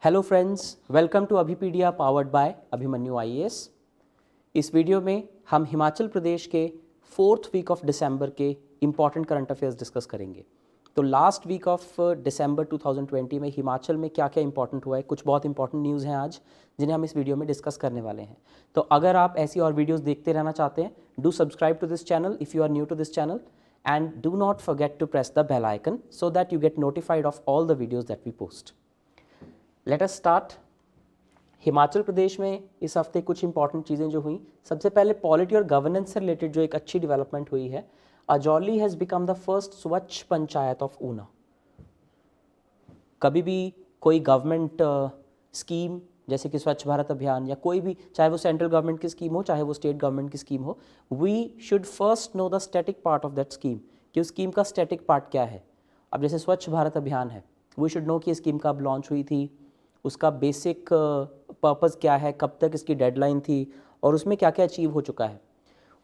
Hello friends, welcome to Abhipedia powered by Abhimanyu IAS. इस video में हम हिमाचल प्रदेश के 4th वीक ऑफ दिसंबर के इम्पॉर्टेंट करंट अफेयर्स डिस्कस करेंगे। तो लास्ट वीक ऑफ दिसंबर 2020 में हिमाचल में क्या क्या इंपॉर्टेंट हुआ है, कुछ बहुत इंपॉर्टेंट न्यूज़ हैं आज जिन्हें हम इस वीडियो में डिस्कस करने वाले हैं। तो अगर आप ऐसी और वीडियोज़ देखते रहना चाहते हैं, do subscribe to this channel if you are new to this channel and do not forget to press the bell icon so that you get notified of all the videos that we post. Let us start. Himachal Pradesh में इस हफ्ते कुछ important चीज़ें जो हुई, सबसे पहले polity और गवर्नेंस से रिलेटेड जो एक अच्छी डेवलपमेंट हुई है, अजौली has become the first Swachh panchayat of Una. कभी भी कोई गवर्नमेंट स्कीम जैसे कि स्वच्छ भारत अभियान या कोई भी, चाहे वो सेंट्रल गवर्नमेंट की स्कीम हो चाहे वो स्टेट गवर्नमेंट की स्कीम हो, we should first know the static part of that scheme कि उस स्कीम का स्टैटिक पार्ट क्या है। अब जैसे स्वच्छ भारत अभियान है, वी शुड नो कि स्कीम कब लॉन्च हुई थी, उसका बेसिक पर्पज़ क्या है, कब तक इसकी डेडलाइन थी और उसमें क्या क्या अचीव हो चुका है।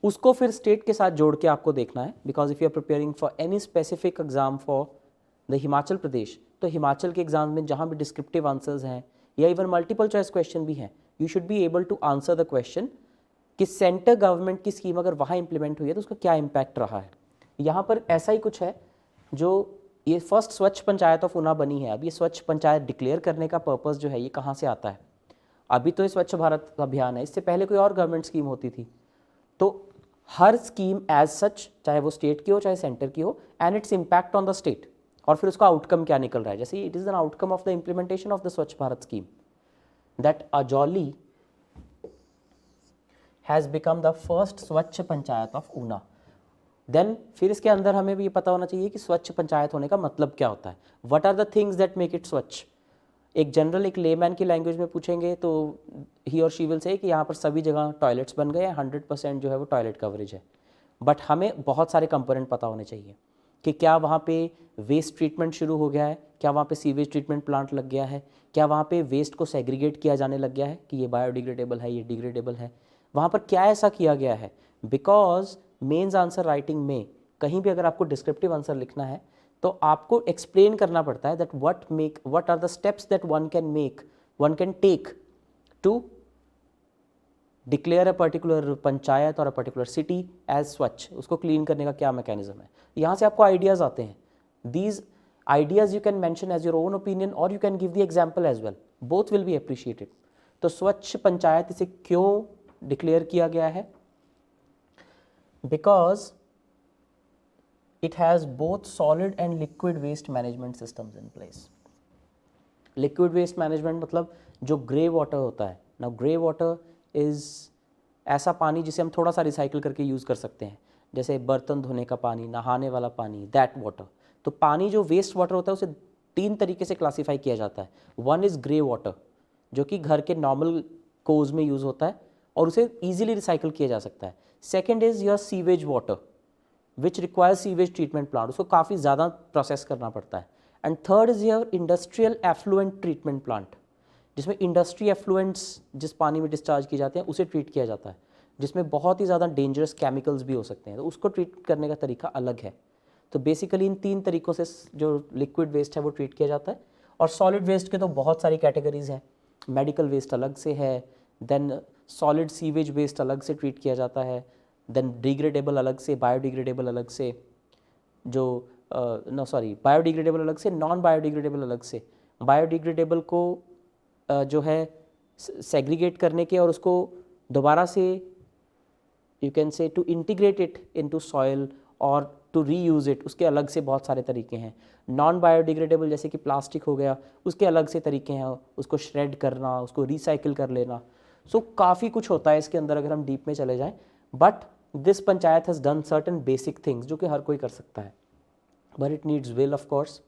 उसको फिर स्टेट के साथ जोड़ के आपको देखना है, because if you are preparing for any specific exam for the Himachal Pradesh, तो हिमाचल के एग्जाम में जहाँ भी डिस्क्रिप्टिव आंसर्स हैं या इवन मल्टीपल चॉइस क्वेश्चन भी हैं, you should be able to answer the question कि सेंटर गवर्नमेंट की स्कीम अगर वहाँ इंप्लीमेंट हुई है तो उसका क्या इम्पैक्ट रहा है। यहाँ पर ऐसा ही कुछ है, जो ये फर्स्ट स्वच्छ पंचायत ऑफ ऊना बनी है। अब ये स्वच्छ पंचायत डिक्लेयर करने का पर्पस जो है ये कहाँ से आता है। अभी तो ये स्वच्छ भारत अभियान है, इससे पहले कोई और गवर्नमेंट स्कीम होती थी। तो हर स्कीम एज सच, चाहे वो स्टेट की हो चाहे सेंटर की हो, and its impact on the state, और फिर उसका आउटकम क्या निकल रहा है। जैसे it is an outcome of the implementation of the Swachh Bharat scheme that Ajauli has become the first Swachh panchayat of Una. Then फिर इसके अंदर हमें भी ये पता होना चाहिए कि स्वच्छ पंचायत होने का मतलब क्या होता है। What are the things that make it swachh. एक जनरल, एक लेमैन की लैंग्वेज में पूछेंगे तो ही और शी विल से कि यहाँ पर सभी जगह टॉयलेट्स बन गए हैं, 100% जो है वो टॉयलेट कवरेज है। बट हमें बहुत सारे कंपोनेंट पता होने चाहिए कि क्या वहाँ पे वेस्ट ट्रीटमेंट शुरू हो गया है, क्या वहाँ पे सीवेज ट्रीटमेंट प्लांट लग गया है, क्या वहाँ पे वेस्ट को सेग्रीगेट किया जाने लग गया है कि ये बायोडिग्रेडेबल है, ये डिग्रेडेबल है, वहाँ पर क्या ऐसा किया गया है। बिकॉज मेंस आंसर राइटिंग में कहीं भी अगर आपको डिस्क्रिप्टिव आंसर लिखना है तो आपको एक्सप्लेन करना पड़ता है that what are the steps that one can take to declare a particular panchayat और अ पर्टिकुलर सिटी एज स्वच्छ। उसको क्लीन करने का क्या मैकेनिज्म है, यहाँ से आपको आइडियाज़ आते हैं। These ideas you can mention as your own opinion और you can give the example as well, both will be appreciated. तो स्वच्छ पंचायत इसे क्यों डिक्लेयर किया गया है, because it has both solid and liquid waste management systems in place. Liquid waste management मतलब जो grey water होता है ना, ग्रे वाटर इज़ ऐसा पानी जिसे हम थोड़ा सा रिसाइकिल करके यूज़ कर सकते हैं, जैसे बर्तन धोने का पानी, नहाने वाला पानी, दैट वाटर। तो पानी जो वेस्ट वाटर होता है उसे 3 तरीके से क्लासीफाई किया जाता है। वन इज़ ग्रे वाटर, जो कि घर के नॉर्मल कोज में यूज़ होता है और उसे ईजिली रिसाइकिल किया जा सकता है। Second is your sewage water which requires sewage treatment plant, उसको काफ़ी ज़्यादा प्रोसेस करना पड़ता है। And third is your industrial effluent treatment plant, जिसमें इंडस्ट्री एफ्लुएंट्स जिस पानी में डिस्चार्ज किए जाते हैं उसे ट्रीट किया जाता है, जिसमें बहुत ही ज़्यादा डेंजरस केमिकल्स भी हो सकते हैं, तो उसको ट्रीट करने का तरीका अलग है। तो बेसिकली इन 3 तरीक़ों से जो लिक्विड वेस्ट है वो ट्रीट किया जाता है। और सॉलिड वेस्ट के तो बहुत सारी कैटेगरीज हैं। मेडिकल वेस्ट अलग से है, देन सॉलिड सीवेज वेस्ट अलग से ट्रीट किया जाता है, देन डिग्रेडेबल अलग से, बायोडिग्रेडेबल अलग से, जो बायोडिग्रेडेबल अलग से, नॉन बायोडिग्रेडेबल अलग से। बायोडिग्रेडेबल को जो है सेग्रीगेट करने के और उसको दोबारा से you can say to integrate it into soil और टू रीयूज़ इट, उसके अलग से बहुत सारे तरीके हैं। नॉन बायोडिग्रेडेबल जैसे कि प्लास्टिक हो गया, उसके अलग से तरीके हैं, उसको श्रेड करना, उसको रिसाइकिल कर लेना। सो काफ़ी कुछ होता है इसके अंदर अगर हम डीप में चले जाएं। But this panchayat has done certain basic things जो कि हर कोई कर सकता है, but it needs will of course.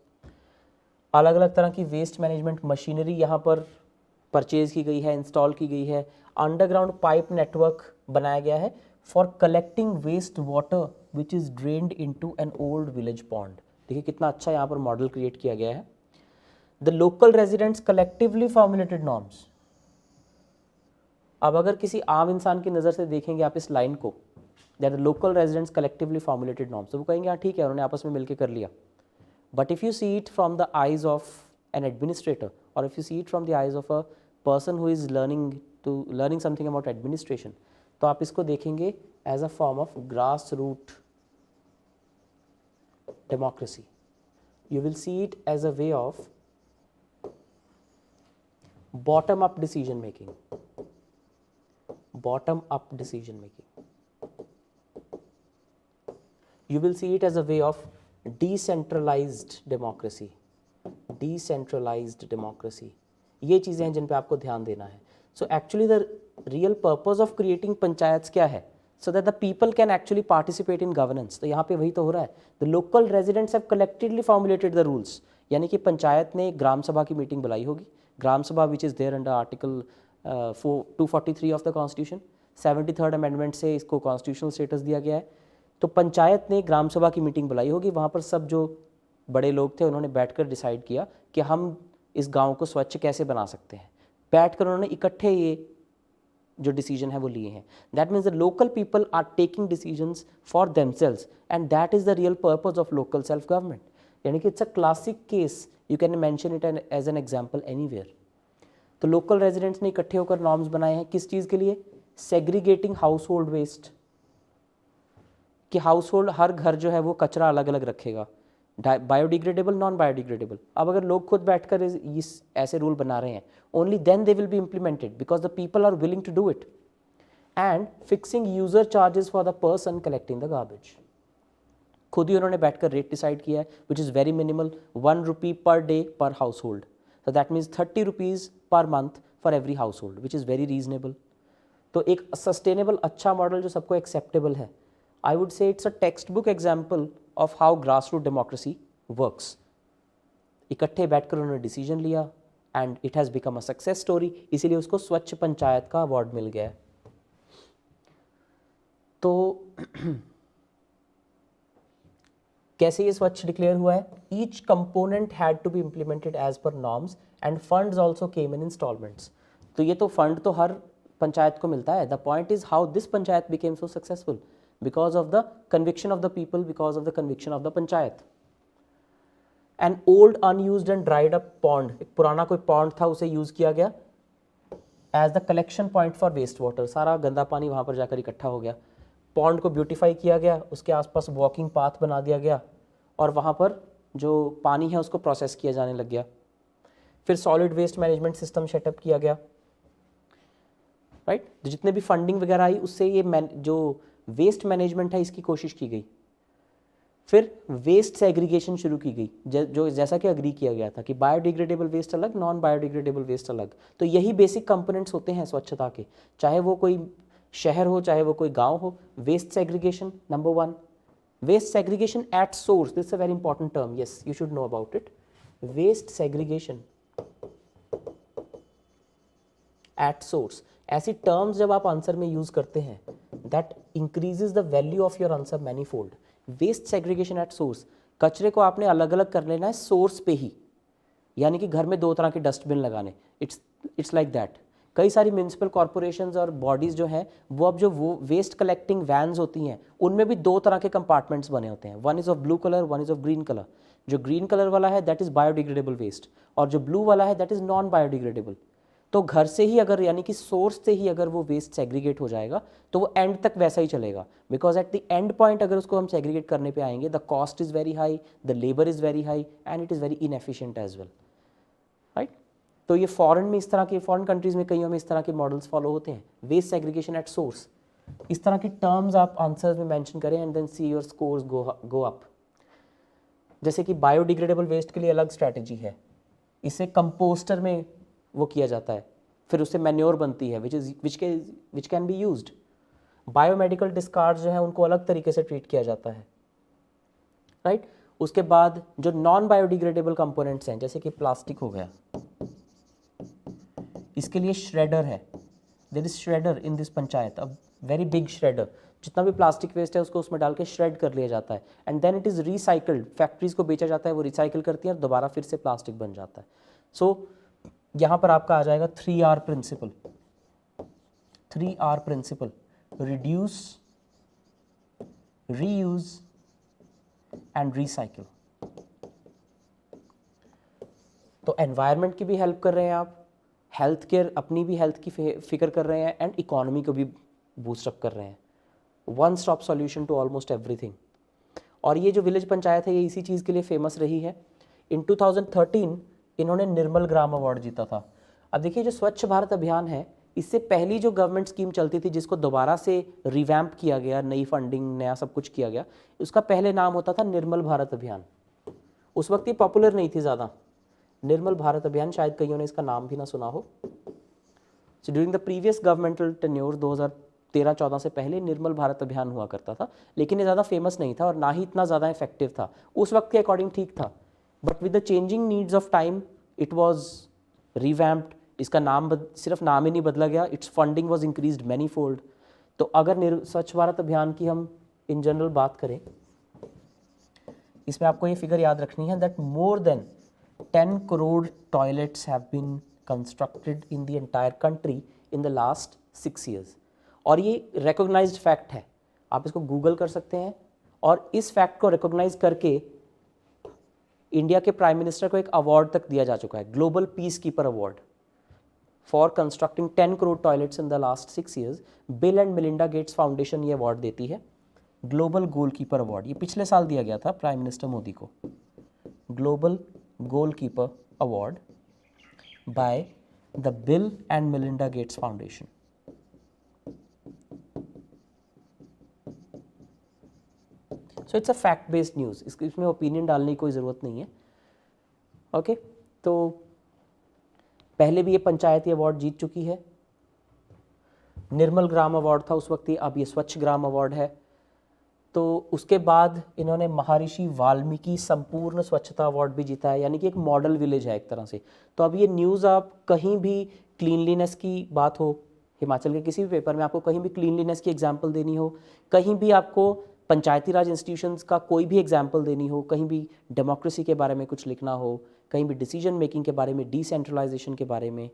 अलग अलग तरह की वेस्ट मैनेजमेंट मशीनरी यहाँ पर परचेज की गई है, इंस्टॉल की गई है। अंडरग्राउंड पाइप नेटवर्क बनाया गया है for collecting waste water which is drained into an old village pond. देखिए कितना अच्छा यहाँ पर मॉडल क्रिएट किया गया है। The local residents collectively formulated norms. अब अगर किसी आम इंसान की नज़र से देखेंगे आप इस लाइन को, that the local residents collectively formulated norms, तो वो कहेंगे हाँ ठीक है, उन्होंने आपस में मिलकर कर लिया। But if you see it from the eyes of an administrator, or if you see it from the eyes of a person who is learning something about administration, तो आप इसको देखेंगे as a form of grassroots democracy. You will see it as a way of bottom up decision making. Bottom up decision making. You will see it as a way of decentralized democracy. Decentralized democracy. ये चीज़ें हैं जिन पे आपको ध्यान देना है. So actually the real purpose of creating panchayat क्या है? So that the people can actually participate in governance. तो यहाँ पे वही तो हो रहा है. The local residents have collectively formulated the rules. यानी कि पंचायत ने ग्राम सभा की मीटिंग बुलाई होगी. ग्राम सभा which is there under Article 243 of the Constitution. 73rd Amendment से इसको कॉन्स्टिट्यूशनल स्टेटस दिया गया है. तो पंचायत ने ग्राम सभा की मीटिंग बुलाई होगी. वहाँ पर सब जो बड़े लोग थे उन्होंने बैठकर डिसाइड किया कि हम इस गांव को स्वच्छ कैसे बना सकते हैं. बैठकर उन्होंने इकट्ठे ये जो डिसीजन है वो लिए हैं. That means the local people are taking decisions for themselves and that is the real purpose of local self government. यानी कि it's a classic case. You can mention it as an example anywhere. तो local residents ने इकट्ठे होकर norms बनाए हैं. किस चीज़ के लिए? Segregating household waste. कि हाउस होल्ड हर घर जो है वो कचरा अलग अलग रखेगा, बायोडिग्रेडेबल, नॉन बायोडिग्रेडेबल. अब अगर लोग खुद बैठकर इस ऐसे रूल बना रहे हैं, only then they will be implemented because the people are willing to do it. And fixing user charges for the person collecting the garbage. खुद ही उन्होंने बैठकर रेट डिसाइड किया है which is very minimal, 1 rupee per day per household. So that means 30 rupees per month for every household, which is very reasonable. तो एक sustainable अच्छा model जो सबको एक्सेप्टेबल है. I would say it's a textbook example of how grass root democracy works. इकट्ठे बैठकर उन्होंने decision लिया and it has become a success story. इसीलिए उसको स्वच्छ पंचायत का अवार्ड मिल गया है. तो कैसे ये स्वच्छ डिक्लेयर हुआ है? Each component had to be implemented as per norms and funds also came in instalments. तो ये तो फंड तो हर पंचायत को मिलता है. The point is how this panchayat became so successful because of the conviction of the people, because of the conviction of the panchayat. An old unused and dried up pond, एक पुराना कोई पॉन्ड था उसे यूज किया गया as the collection point for waste water. सारा गंदा पानी वहाँ पर जाकर इकट्ठा हो गया. पॉन्ड को ब्यूटीफाई किया गया, उसके आसपास वॉकिंग पाथ बना दिया गया और वहाँ पर जो पानी है उसको प्रोसेस किया जाने लग गया. फिर solid waste management system setup किया गया. राइट. जितने भी फंडिंग वगैरह आई उससे ये जो वेस्ट मैनेजमेंट है इसकी कोशिश की गई. फिर वेस्ट सेग्रीगेशन शुरू की गई, जो जैसा कि अग्री किया गया था कि बायोडिग्रेडेबल वेस्ट अलग, नॉन बायोडिग्रेडेबल वेस्ट अलग. तो यही बेसिक कंपोनेंट्स होते हैं स्वच्छता के, चाहे वो कोई शहर हो चाहे वो कोई गांव हो. Waste segregation number 1. Waste segregation at source, this is a very important term, yes you should know about it. Waste segregation at source. ऐसी टर्म्स जब आप आंसर में यूज करते हैं that increases the value of your answer manifold. Waste segregation at source, कचरे को आपने अलग अलग कर लेना है सोर्स पे ही. यानी कि घर में 2 तरह के डस्टबिन लगाने. It's like that. कई सारी म्यूनसिपल कॉर्पोरेशंस और बॉडीज़ जो हैं वो अब जो वो वेस्ट कलेक्टिंग वैन्स होती हैं उनमें भी 2 तरह के कंपार्टमेंट्स बने होते हैं. One is of blue colour, one is of green colour. जो ग्रीन कलर वाला है दैट इज़ बायोडिग्रेडेबल वेस्ट और जो ब्लू वाला है दैट इज़ नॉन बायोडिग्रेडेबल. तो घर से ही अगर यानी कि सोर्स से ही अगर वो वेस्ट सेग्रीगेट हो जाएगा तो वो एंड तक वैसा ही चलेगा. Because at the end point अगर उसको हम सेग्रीगेट करने पे आएंगे the cost is very high, the labour is very high and it is very inefficient as well. Right. तो ये फॉरेन में इस तरह के, फॉरेन कंट्रीज़ में कईयों में इस तरह के मॉडल्स फॉलो होते हैं. Waste segregation at source. इस तरह की टर्म्स आप आंसर्स में मेंशन करें and then see your scores go up. जैसे कि बायोडिग्रेडेबल वेस्ट के लिए अलग स्ट्रैटेजी है, इसे कंपोस्टर में वो किया जाता है, फिर उससे मैन्योर बनती है which can be used. Biomedical discards जो है उनको अलग तरीके से ट्रीट किया जाता है. राइट. उसके बाद जो नॉन बायोडिग्रेडेबल कंपोनेंट्स हैं जैसे कि प्लास्टिक हो गया, इसके लिए श्रेडर है. There is shredder in this panchayat, a very big shredder. जितना भी प्लास्टिक वेस्ट है उसको उसमें डाल के श्रेड कर लिया जाता है and then it is recycled. Factories को बेचा जाता है, वो रिसाइकिल करती है और दोबारा फिर से प्लास्टिक बन जाता है. सो यहाँ पर आपका आ जाएगा 3R principle. 3R principle, reduce, reuse and recycle. तो एनवायरनमेंट की भी हेल्प कर रहे हैं आप, हेल्थ केयर, अपनी भी हेल्थ की फिक्र कर रहे हैं, एंड इकोनॉमी को भी बूस्टअप कर रहे हैं। One stop solution to almost everything. और ये जो विलेज पंचायत है ये इसी चीज़ के लिए फेमस रही है। इन 2013 इन्होंने निर्मल ग्राम अवार्ड जीता था। अब देखिए जो स्वच्छ भारत अभियान है, इससे पहली जो गवर्नमेंट स्कीम चलती थी जिसको दोबारा से रिवैम्प किया गया, नई फंडिंग, नया सब कुछ किया गया, उसका पहले नाम होता था निर्मल भारत अभियान। उस वक्त ये पॉपुलर नहीं थी ज़्यादा, निर्मल भारत अभियान, शायद कईयों ने इसका नाम भी ना सुना हो। So during the previous governmental tenure 2013-14 से पहले निर्मल भारत अभियान हुआ करता था, लेकिन ये ज़्यादा फेमस नहीं था और ना ही इतना ज़्यादा इफेक्टिव था। उस वक्त के अकॉर्डिंग ठीक था, but with the changing needs of time it was revamped. इसका नाम सिर्फ नाम ही नहीं बदला गया, it's funding was increased many fold. तो अगर स्वच्छ भारत अभियान की हम इन जनरल बात करें, इसमें आपको ये फिगर याद रखनी है that more than 10 crore toilets have been constructed in the entire country in the last 6 years। और ये रिकॉग्नाइज्ड फैक्ट है, आप इसको गूगल कर सकते हैं। और इस फैक्ट को रिकॉग्नाइज करके इंडिया के प्राइम मिनिस्टर को एक अवार्ड तक दिया जा चुका है, global piece keeper award for constructing 10 crore toilets in the last 6 years। Bill and Melinda Gates foundation ये अवार्ड देती है, ग्लोबल गोल कीपर अवार्ड। ये पिछले साल दिया गया था प्राइम मिनिस्टर मोदी को, global goal keeper award by the bill and Melinda Gates foundation. So it's a fact based news, इसमें ओपिनियन डालने की कोई ज़रूरत नहीं है। ओके तो पहले भी ये पंचायती अवार्ड जीत चुकी है, निर्मल ग्राम अवार्ड था उस वक्त, अब ये स्वच्छ ग्राम अवार्ड है। तो उसके बाद इन्होंने महर्षि वाल्मीकि संपूर्ण स्वच्छता अवार्ड भी जीता है, यानी कि एक मॉडल विलेज है एक तरह से। तो अब ये न्यूज़ आप कहीं भी क्लीनलीनेस की बात हो, हिमाचल के किसी भी पेपर में आपको कहीं भी क्लीनलीनेस की एग्जाम्पल देनी हो, कहीं भी आपको पंचायती राज इंस्टीट्यूशंस का कोई भी एग्जाम्पल देनी हो, कहीं भी डेमोक्रेसी के बारे में कुछ लिखना हो, कहीं भी डिसीजन मेकिंग के बारे में, डिसेंट्रलाइजेशन के बारे में,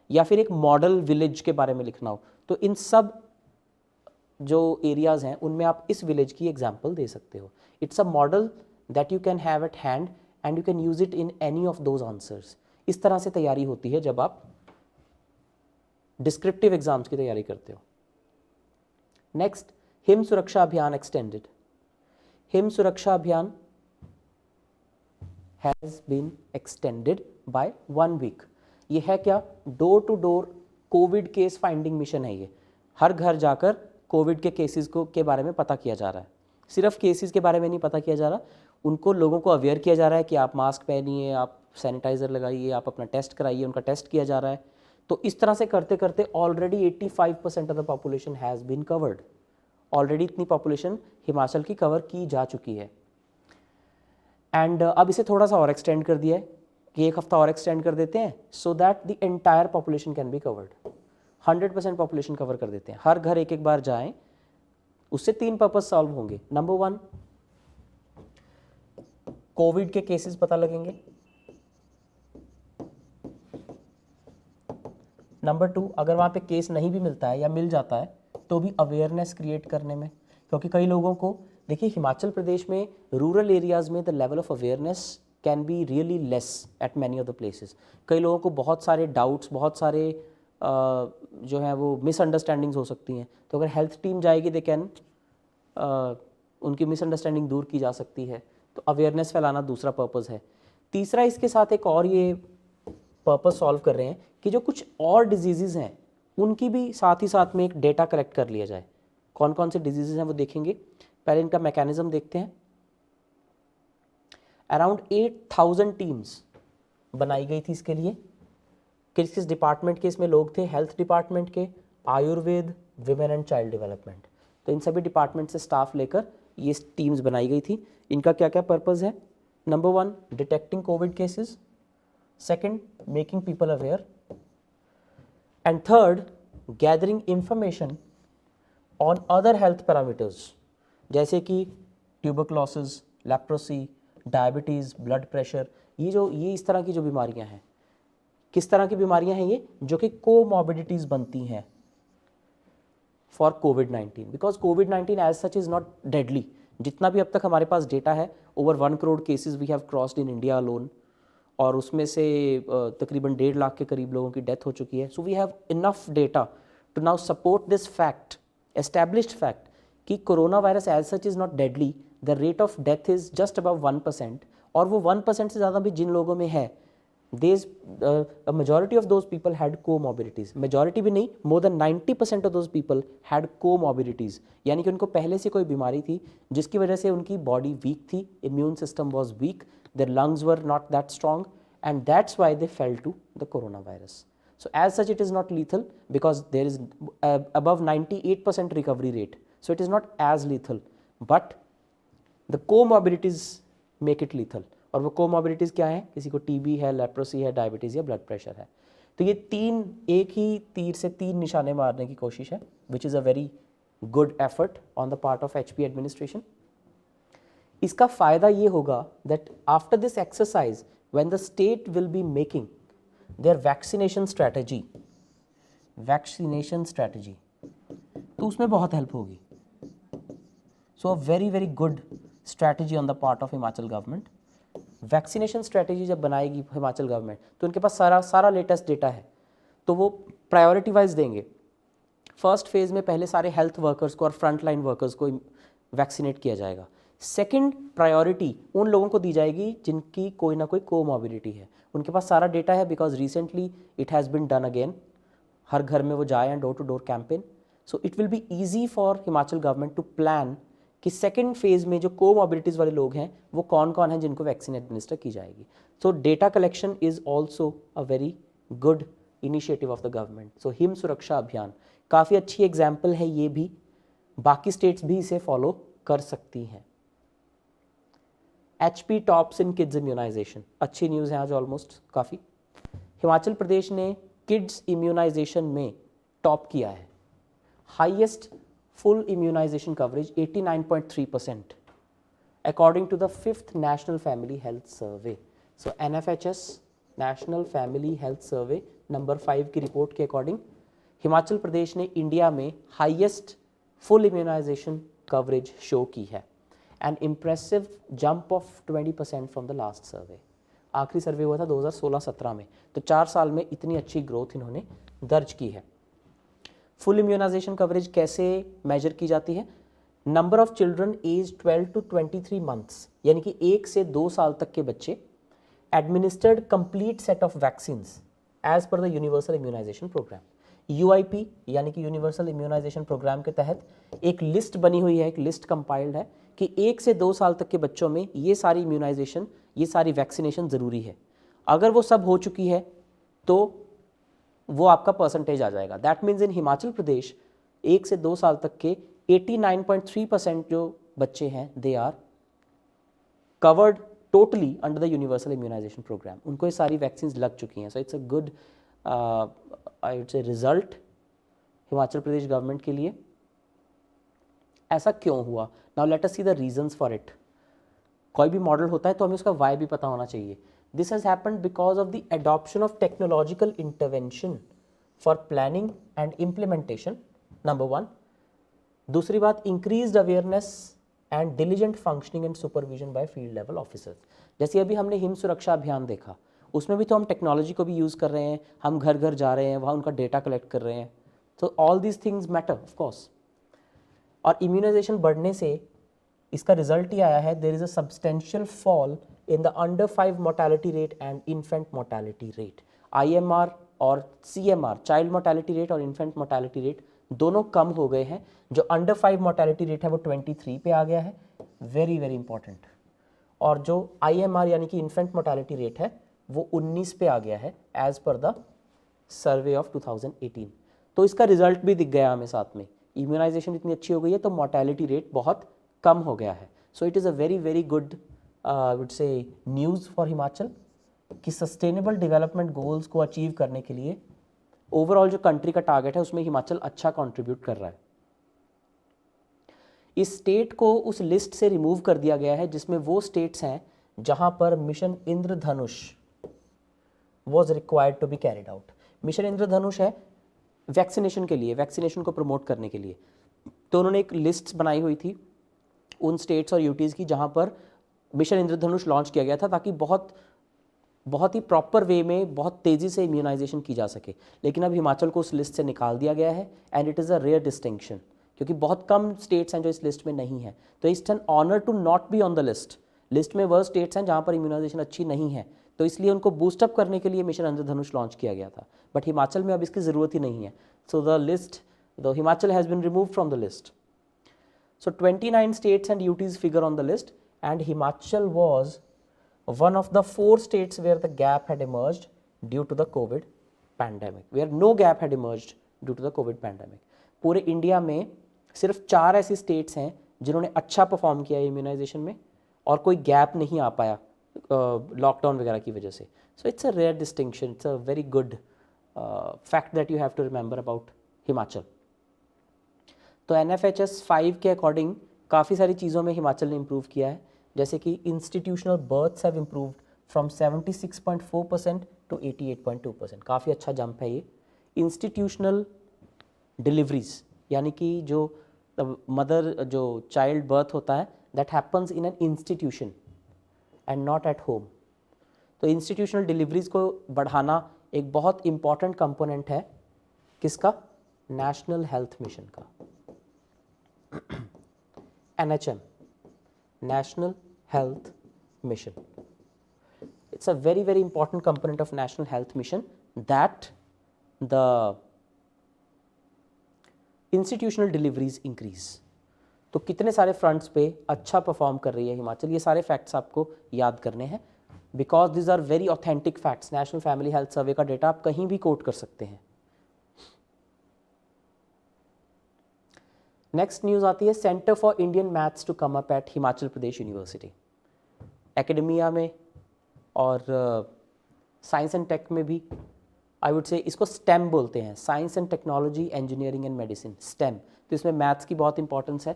या फिर एक मॉडल विलेज के बारे में लिखना हो, तो इन सब जो एरियाज़ हैं उनमें आप इस विलेज की एग्जाम्पल दे सकते हो। It's a model that you can have eight hand and you can use it in any of those answers. इस तरह से तैयारी होती है जब आप डिस्क्रिप्टिव एग्जाम्स की तैयारी करते हो। नेक्स्ट, हिम सुरक्षा अभियान extended. Him Suraksha Abhiyan has been extended by 1 week। ये है क्या? Door to door covid case finding mission है ये। हर घर जाकर कोविड के केसेस को के बारे में पता किया जा रहा है। सिर्फ केसेस के बारे में नहीं पता किया जा रहा, उनको लोगों को अवेयर किया जा रहा है कि आप मास्क पहनिए, आप सैनिटाइज़र लगाइए, आप अपना टेस्ट कराइए, उनका टेस्ट किया जा रहा है। तो इस तरह से करते करते already 85% of the population has been covered. Already इतनी पॉपुलेशन हिमाचल की कवर की जा चुकी है। एंड अब इसे थोड़ा सा और एक्सटेंड कर दिया है कि 1 हफ्ता और एक्सटेंड कर देते हैं so that the entire population can be covered. 100% population cover कर देते हैं, हर घर एक बार जाएं। उससे 3 पर्पस सॉल्व होंगे। नंबर 1, कोविड के केसेस पता लगेंगे। नंबर 2, अगर वहाँ पे केस नहीं भी मिलता है या मिल जाता है तो भी अवेयरनेस क्रिएट करने में, क्योंकि कई लोगों को, देखिए हिमाचल प्रदेश में रूरल एरियाज़ में the level of awareness can be really less at many of the places. कई लोगों को बहुत सारे डाउट्स, बहुत सारे जो है वो मिसअंडरस्टैंडिंग्स हो सकती हैं। तो अगर हेल्थ टीम जाएगी दे कैन उनकी मिसअंडरस्टैंडिंग दूर की जा सकती है। तो अवेयरनेस फैलाना दूसरा पर्पज़ है। तीसरा, इसके साथ एक और ये पर्पज़ सॉल्व कर रहे हैं कि जो कुछ और डिजीज़ हैं उनकी भी साथ ही साथ में एक डेटा कलेक्ट कर लिया जाए। कौन कौन से डिजीज़ हैं वो देखेंगे। पहले इनका मैकेनिज्म देखते हैं। अराउंड 8000 टीम्स बनाई गई थी इसके लिए। किस किस डिपार्टमेंट के इसमें लोग थे? हेल्थ डिपार्टमेंट के, Ayurveda, women and child development. तो इन सभी डिपार्टमेंट से स्टाफ लेकर ये टीम्स बनाई गई थी। इनका क्या क्या पर्पज़ है? Number 1, detecting Covid cases. Second, making people aware. And third, gathering information on other health parameters, जैसे कि tuberculosis, leprosy, diabetes, blood pressure. ये इस तरह की जो बीमारियां हैं, किस तरह की बीमारियां हैं ये? जो कि कोमॉर्बिडिटीज़ बनती हैं for covid, because covid as such is not deadly. जितना भी अब तक हमारे पास डेटा है, over 1 crore cases we have crossed in India alone, और उसमें से तकरीबन 1.5 लाख के करीब लोगों की डेथ हो चुकी है. So we have enough data to now support this fact, established fact, कि corona virus as such is not deadly. The rate of death is just above 1%, और वो 1% से ज़्यादा भी जिन लोगों में है, a majority of those people had comorbidities. Majority भी नहीं, more than 90% of those people had comorbidities. यानी कि उनको पहले से कोई बीमारी थी जिसकी वजह से उनकी बॉडी वीक थी, immune system was weak, their lungs were not that strong, and that's why they fell to the coronavirus. So as such it is not lethal because there is above 98% recovery rate. So it is not as lethal, but the comorbidities make it lethal. और वो comorbidities क्या हैं? किसी को TB है, leprosy है, diabetes या blood pressure है. तो ये तीन, एक ही तीर से 3 निशाने मारने की कोशिश है, which is a very good effort on the part of HP administration. इसका फ़ायदा ये होगा that after this exercise when the state will be making their vaccination strategy, तो उसमें बहुत हेल्प होगी. So a very very good strategy on the part of Himachal government. Vaccination strategy जब बनाएगी हिमाचल गवर्नमेंट तो उनके पास सारा लेटेस्ट डेटा है, तो वो प्रायोरिटी वाइज देंगे. फर्स्ट फेज़ में पहले सारे हेल्थ वर्कर्स को और फ्रंट लाइन वर्कर्स को वैक्सीनेट किया जाएगा. सेकंड प्रायोरिटी उन लोगों को दी जाएगी जिनकी कोई ना कोई कोमॉर्बिडिटी है. उनके पास सारा डेटा है because recently it has been done again. हर घर में वो जाए हैं, door to door campaign. So it will be easy for Himachal government to plan कि सेकेंड फेज़ में जो कोमॉर्बिडिटीज़ वाले लोग हैं वो कौन कौन हैं जिनको वैक्सीन एडमिनिस्टर की जाएगी. सो data collection is also a very good initiative of the government. Saw him Suraksha अभियान काफ़ी अच्छी एग्जाम्पल है ये भी. बाकी स्टेट्स भी इसे फॉलो कर सकती हैं. HP tops in kids immunisation, अच्छी न्यूज़ है आज ऑलमोस्ट काफ़ी. हिमाचल प्रदेश ने किड्स इम्यूनाइजेशन में टॉप किया है. Highest full immunization coverage 89.3% according to the 5th National Family Health Survey. So NFHS National Family Health Survey number 5 की रिपोर्ट के अकॉर्डिंग हिमाचल प्रदेश ने इंडिया में highest full immunisation coverage show की है. An impressive jump of 20% from the last survey. आखिरी survey हुआ था 2016-17 में, तो 4 साल में इतनी अच्छी ग्रोथ इन्होंने दर्ज की है. फुल इम्यूनाइजेशन कवरेज कैसे मेजर की जाती है? Number of children age 12 to 23 months, यानी कि 1 से 2 साल तक के बच्चे administered complete set of vaccines as per the universal immunisation programme. UIP यानी कि यूनिवर्सल इम्यूनाइजेशन प्रोग्राम के तहत एक लिस्ट बनी हुई है, एक लिस्ट कंपाइल्ड है कि 1 से 2 साल तक के बच्चों में ये सारी इम्यूनाइजेशन, ये सारी वैक्सीनेशन ज़रूरी है. अगर वो सब हो चुकी है तो वो आपका परसेंटेज आ जाएगा. That means in Himachal Pradesh 1 से 2 साल तक के 89.3% जो बच्चे हैं they are covered totally under the universal immunisation programme. उनको ये सारी वैक्सीन लग चुकी हैं. So it's a good I would say result Himachal Pradesh government के लिए. ऐसा क्यों हुआ? Now let us see the reasons for it. कोई भी मॉडल होता है तो हमें उसका वाई भी पता होना चाहिए. This has happened because of the adoption of technological intervention for planning and implementation, number 1. दूसरी बात, increased awareness and diligent functioning and supervision by field level officers. जैसे अभी हमने हिम सुरक्षा अभियान देखा, उसमें भी तो हम टेक्नोलॉजी को भी यूज़ कर रहे हैं, हम घर घर जा रहे हैं, वहाँ उनका डेटा कलेक्ट कर रहे हैं. तो all these things matter of course. और इम्यूनाइजेशन बढ़ने से इसका रिजल्ट ही आया है, there is a substantial fall in the under 5 mortality rate and infant mortality rate. IMR और CMR, child mortality rate और infant mortality rate दोनों कम हो गए हैं. जो under 5 mortality rate है वो 23 पे आ गया है, very very important. और जो IMR यानी कि infant mortality rate है वो 19 पे आ गया है as per the survey of 2018. तो इसका रिजल्ट भी दिख गया हमें साथ में. इम्यूनाइजेशन इतनी अच्छी हो गई है तो mortality rate बहुत कम हो गया है. So it is a very very good would say news for Himachal कि सस्टेनेबल डेवलपमेंट गोल्स को अचीव करने के लिए ओवरऑल जो कंट्री का टारगेट है उसमें हिमाचल अच्छा कंट्रीब्यूट कर रहा है. इस स्टेट को उस लिस्ट से रिमूव कर दिया गया है जिसमें वो स्टेट्स हैं जहां पर mission Indradhanush was required to be carried out. Mission Indradhanush है वैक्सीनेशन के लिए, वैक्सीनेशन को प्रमोट करने के लिए. तो उन्होंने एक लिस्ट बनाई हुई थी उन स्टेट्स और यूटीज़ की जहां पर मिशन इंद्रधनुष लॉन्च किया गया था ताकि बहुत बहुत ही प्रॉपर वे में बहुत तेज़ी से इम्यूनाइजेशन की जा सके, लेकिन अब हिमाचल को उस लिस्ट से निकाल दिया गया है and it is a rare distinction, क्योंकि बहुत कम स्टेट्स हैं जो इस लिस्ट में नहीं है। तो it's an honour to not be on the list में वह स्टेट्स हैं जहाँ पर इम्यूनाइजेशन अच्छी नहीं है, तो इसलिए उनको बूस्टअप करने के लिए मिशन इंद्रधनुष लॉन्च किया गया था, बट हिमाचल में अब इसकी ज़रूरत ही नहीं है। So the Himachal has been removed from the list. So 29 states and UTs figure on the list, and Himachal was one of the 4 states where the gap had emerged due to the COVID pandemic, where no gap had emerged due to the COVID pandemic. पूरे India में सिर्फ 4 ऐसी states हैं जिन्होंने अच्छा perform किया है immunisation में और कोई गैप नहीं आ पाया लॉकडाउन वगैरह की वजह से. So it's a rare distinction, it's a very good fact that you have to remember about Himachal. तो NFHS 5 के अकॉर्डिंग काफ़ी सारी चीज़ों में हिमाचल ने इम्प्रूव किया है, जैसे कि institutional births have improved from 76.4% to 88.2%. काफ़ी अच्छा जंप है ये. इंस्टीट्यूशनल डिलीवरीज यानी कि जो जो चाइल्ड बर्थ होता है that happens in an institution and not at home. तो इंस्टीट्यूशनल डिलीवरीज को बढ़ाना एक बहुत इम्पॉर्टेंट कंपोनेंट है किसका? नेशनल हेल्थ मिशन का. NHM, National Health Mission. It's a very, very important component of National Health Mission that the institutional deliveries increase. तो कितने सारे फ्रंट्स पे अच्छा परफॉर्म कर रही है हिमाचल, ये सारे फैक्ट्स आपको याद करने हैं, because this are very authentic facts. National family health survey का डेटा आप कहीं भी कोट कर सकते हैं. नेक्स्ट न्यूज़ आती है centre for Indian maths to come up at Himachal Pradesh university. Academia में और साइंस एंड टेक में भी, आई वुड से इसको स्टेम बोलते हैं, science and technology engineering and medicine, stem. तो इसमें मैथ्स की बहुत इंपॉर्टेंस है.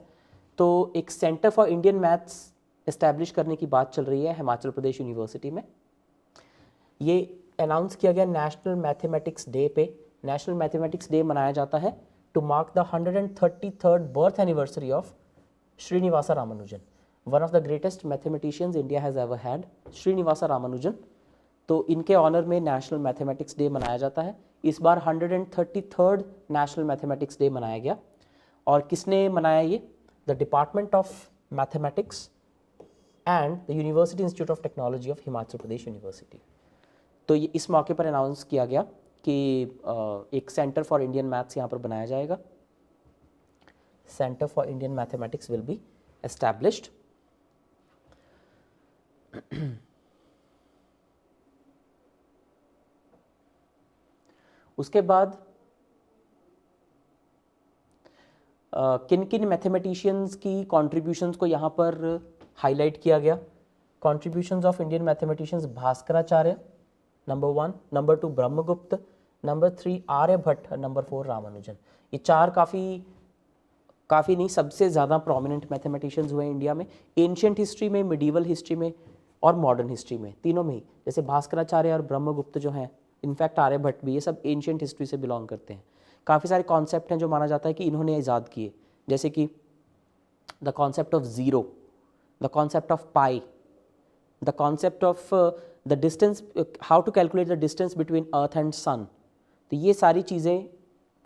तो एक centre for Indian maths establish करने की बात चल रही है हिमाचल प्रदेश यूनिवर्सिटी में. ये अनाउंस किया गया नेशनल मैथमेटिक्स डे पे. नेशनल मैथमेटिक्स डे मनाया जाता है to mark the 133rd birth anniversary of Srinivasa Ramanujan, one of the greatest mathematicians India has ever had, Srinivasa Ramanujan. तो इनके ऑनर में नेशनल मैथमेटिक्स डे मनाया जाता है. इस बार 133rd नेशनल मैथमेटिक्स डे मनाया गया. और किसने मनाया ये? The department of mathematics and the university institute of technology of Himachal Pradesh university. तो ये इस मौके पर अनाउंस किया गया कि एक सेंटर फॉर इंडियन मैथ्स यहाँ पर बनाया जाएगा. Centre for Indian mathematics will be established. उसके बाद किन किन मैथमेटिशियंस की कॉन्ट्रीब्यूशंस को यहाँ पर हाईलाइट किया गया? Contributions of Indian mathematicians: Bhaskaracharya number 1, number 2 Brahmagupta, number 3 Aryabhatta, number 4 Ramanujan. ये 4 काफ़ी नहीं, सबसे ज़्यादा प्रोमिनेंट मैथमेटिशियंस हुए इंडिया में. एंशियंट हिस्ट्री में, मिडीवल हिस्ट्री में और मॉडर्न हिस्ट्री में, तीनों में ही. जैसे भास्कराचार्य और ब्रह्मगुप्त जो हैं, इनफैक्ट आर्यभट्ट भी, ये सब एंशियंट हिस्ट्री से बिलोंग करते हैं. काफ़ी सारे कॉन्सेप्ट हैं जो माना जाता है कि इन्होंने ईजाद किए, जैसे कि the concept of zero, the concept of pi, the concept of the distance, how to calculate the distance between earth and sun. तो ये सारी चीज़ें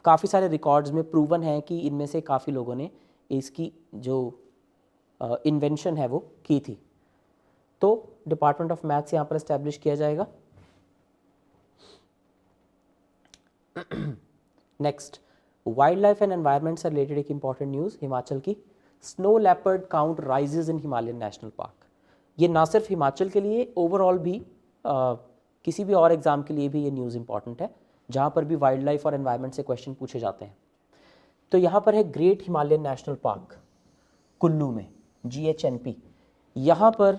काफ़ी सारे रिकॉर्ड्स में प्रूवन है कि इनमें से काफ़ी लोगों ने इसकी जो इन्वेंशन है वो की थी. तो डिपार्टमेंट ऑफ मैथ्स यहाँ पर इस्टेब्लिश किया जाएगा. Next, wild life and environment से रिलेटेड एक इंपॉर्टेंट न्यूज़ हिमाचल की. Snow leopard count rises in Himalayan national park. ये ना सिर्फ हिमाचल के लिए, ओवरऑल भी किसी भी और एग्जाम के लिए भी ये न्यूज़ इंपॉर्टेंट है जहाँ पर भी वाइल्ड लाइफ और एनवायरनमेंट से क्वेश्चन पूछे जाते हैं. तो यहाँ पर है great Himalayan national park Kullu में, GHNP. यहाँ पर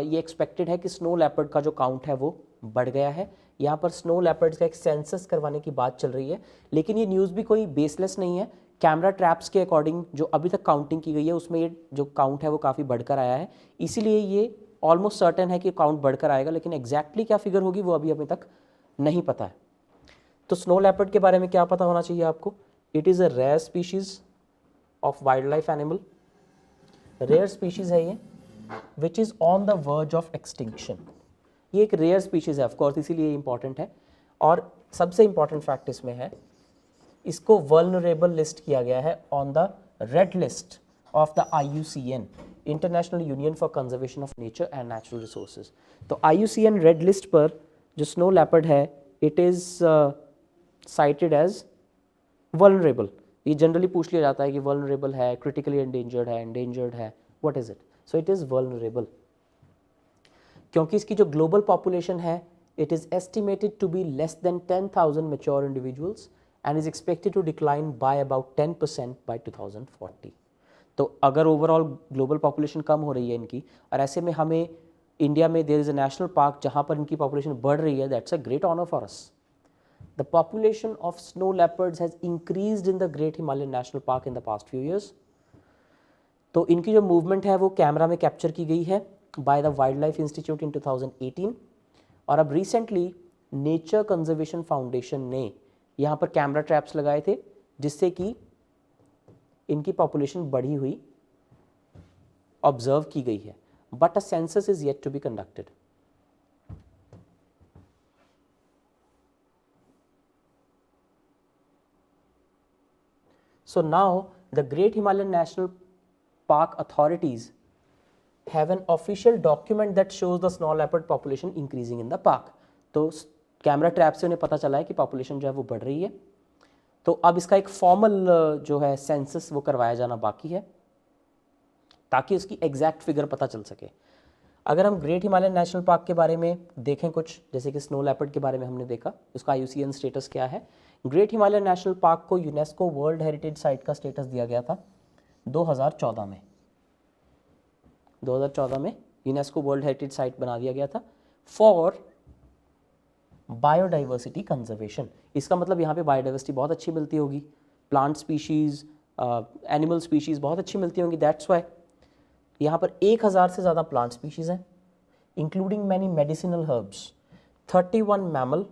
ये एक्सपेक्टेड है कि स्नो लेपर्ड का जो काउंट है वो बढ़ गया है. यहाँ पर स्नो लेपर्ड्स का एक सेंसस करवाने की बात चल रही है, लेकिन ये न्यूज़ भी कोई बेसलेस नहीं है. कैमरा ट्रैप्स के अकॉर्डिंग जो अभी तक काउंटिंग की गई है उसमें ये जो काउंट है वो काफ़ी बढ़कर आया है. इसीलिए ये ऑलमोस्ट सर्टेन है कि काउंट बढ़कर आएगा, लेकिन एग्जैक्टली क्या फिगर होगी वो अभी तक नहीं पता है. तो स्नो लेपर्ड के बारे में क्या पता होना चाहिए आपको? It is a rare species of wild life animal. Rare species है ये, which is on the verge of extinction. ये एक रेयर स्पीशीज़ है ऑफकोर्स, इसीलिए इंपॉर्टेंट है। और सबसे इंपॉर्टेंट फैक्ट इसमें है, इसको वल्नरेबल लिस्ट किया गया है on the red list of the IUCN, international union for conservation of nature and natural resources. तो IUCN रेड लिस्ट पर जो स्नो लेपर्ड है, it is cited as vulnerable. ये जनरली पूछ लिया जाता है कि वल्नरेबल है, क्रिटिकली एंडेंजर्ड है, what is it? So it is vulnerable, क्योंकि इसकी जो ग्लोबल पॉपुलेशन है, it is estimated to be less than 10,000 mature individuals and is expected to decline by about 10% by 2040। तो अगर ओवरऑल ग्लोबल पॉपुलेशन कम हो रही है इनकी, और ऐसे में हमें इंडिया में there is a national park जहाँ पर इनकी पॉपुलेशन बढ़ रही है, that's a great honour for us. The population of snow leopards has increased in the Great Himalayan National Park in the past few years. तो इनकी जो मूवमेंट है वो कैमरा में कैप्चर की गई है by the wild life institute इन 2018, और अब रिसेंटली नेचर कंजर्वेशन फाउंडेशन ने यहाँ पर कैमरा ट्रैप्स लगाए थे, जिससे कि इनकी पॉपुलेशन बढ़ी हुई ऑब्जर्व की गई है। But a census is yet to be conducted. So now the Great Himalayan National Park authorities have an official document that shows the snow leopard population increasing in the park. तो camera trap से उन्हें पता चला है कि population जो है वो बढ़ रही है। तो अब इसका एक फॉर्मल जो है सेंसस वो करवाया जाना बाकी है, ताकि उसकी एग्जैक्ट फिगर पता चल सके। अगर हम ग्रेट हिमालयन नेशनल पार्क के बारे में देखें कुछ, जैसे कि स्नो लेपर्ड के बारे में हमने देखा, उसका IUCN स्टेटस क्या है। ग्रेट हिमालयन नेशनल पार्क को यूनेस्को वर्ल्ड हेरिटेज साइट का स्टेटस दिया गया था 2014 में। 2014 में यूनेस्को वर्ल्ड हेरिटेज साइट बना दिया गया था फॉर बायोडाइवर्सिटी कंजर्वेशन। इसका मतलब यहाँ पे बायोडाइवर्सिटी बहुत अच्छी मिलती होगी, प्लांट स्पीशीज़, एनिमल स्पीशीज़ बहुत अच्छी मिलती होंगी। दैट्स वाई यहाँ पर 1000 से ज़्यादा प्लांट स्पीशीज़ हैं, including many medicinal herbs, 31 mammal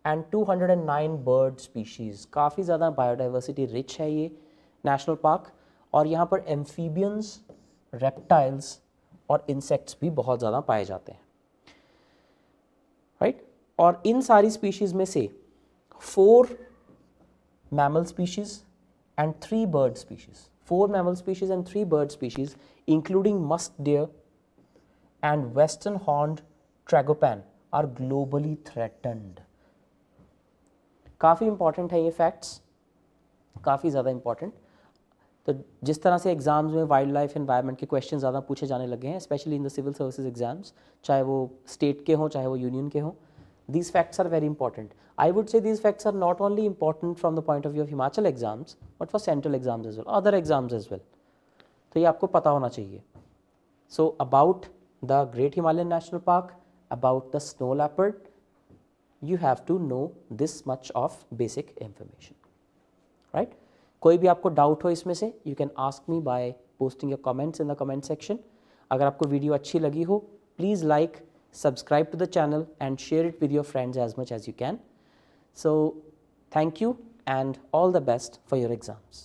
and 209 bird species. काफ़ी ज़्यादा बायोडाइवर्सिटी रिच है ये नेशनल पार्क, और यहाँ पर एम्फीबियंस, रेप्टाइल्स और इंसेक्ट्स भी बहुत ज़्यादा पाए जाते हैं, राइट। और इन सारी स्पीशीज़ में से 4 mammal species and 3 bird species, 4 mammal species and 3 bird species, including musk deer and western horned tragopan, are globally threatened. काफ़ी इंपॉर्टेंट है ये फैक्ट्स, काफ़ी ज़्यादा इंपॉर्टेंट। तो जिस तरह से एग्जाम्स में वाइल्ड लाइफ एनवायरनमेंट के क्वेश्चन ज़्यादा पूछे जाने लगे हैं, specially in the civil services exams, चाहे वो स्टेट के हों चाहे वो यूनियन के हों, these facts are very important. I would say these facts are not only important from the point of view of Himachal exams, but for central exams as well, other exams as well. तो ये आपको पता होना चाहिए. So about the Great Himalayan National Park, about the snow leopard, you have to know this much of basic information, right? कोई भी आपको doubt हो इसमें से, you can ask me by posting your comments in the comment section. अगर आपको video अच्छी लगी हो, please like, subscribe to the channel and share it with your friends as much as you can. So thank you and all the best for your exams.